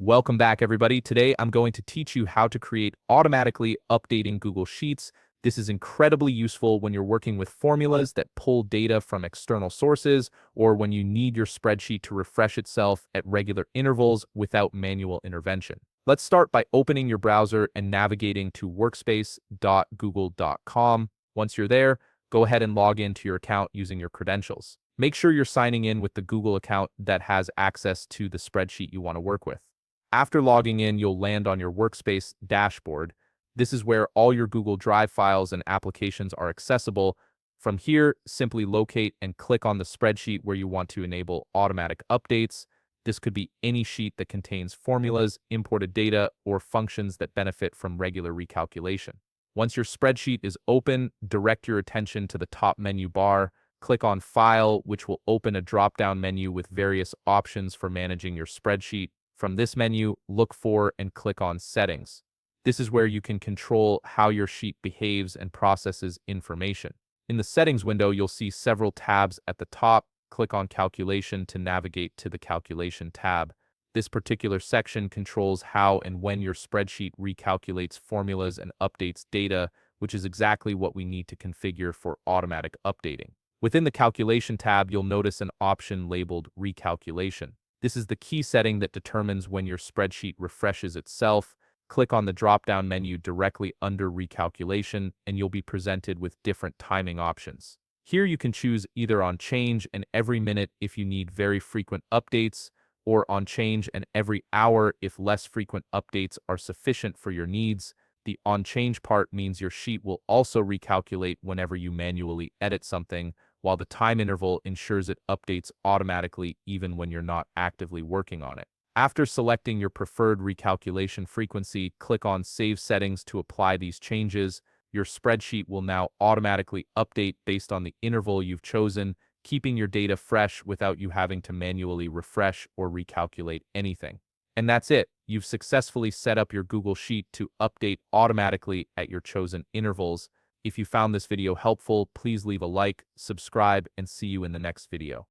Welcome back, everybody. Today, I'm going to teach you how to create automatically updating Google Sheets. This is incredibly useful when you're working with formulas that pull data from external sources or when you need your spreadsheet to refresh itself at regular intervals without manual intervention. Let's start by opening your browser and navigating to workspace.google.com. Once you're there, go ahead and log into your account using your credentials. Make sure you're signing in with the Google account that has access to the spreadsheet you want to work with. After logging in, you'll land on your Workspace dashboard. This is where all your Google Drive files and applications are accessible. From here, simply locate and click on the spreadsheet where you want to enable automatic updates. This could be any sheet that contains formulas, imported data, or functions that benefit from regular recalculation. Once your spreadsheet is open, direct your attention to the top menu bar. Click on File, which will open a drop-down menu with various options for managing your spreadsheet. From this menu, look for and click on Settings. This is where you can control how your sheet behaves and processes information. In the Settings window, you'll see several tabs at the top. Click on Calculation to navigate to the Calculation tab. This particular section controls how and when your spreadsheet recalculates formulas and updates data, which is exactly what we need to configure for automatic updating. Within the Calculation tab, you'll notice an option labeled Recalculation. This is the key setting that determines when your spreadsheet refreshes itself. Click on the drop-down menu directly under Recalculation, and you'll be presented with different timing options. Here you can choose either on change and every minute if you need very frequent updates, or on change and every hour if less frequent updates are sufficient for your needs. The on change part means your sheet will also recalculate whenever you manually edit something, while the time interval ensures it updates automatically even when you're not actively working on it. After selecting your preferred recalculation frequency, click on Save Settings to apply these changes. Your spreadsheet will now automatically update based on the interval you've chosen, keeping your data fresh without you having to manually refresh or recalculate anything. And that's it. You've successfully set up your Google Sheet to update automatically at your chosen intervals. If you found this video helpful, please leave a like, subscribe, and see you in the next video.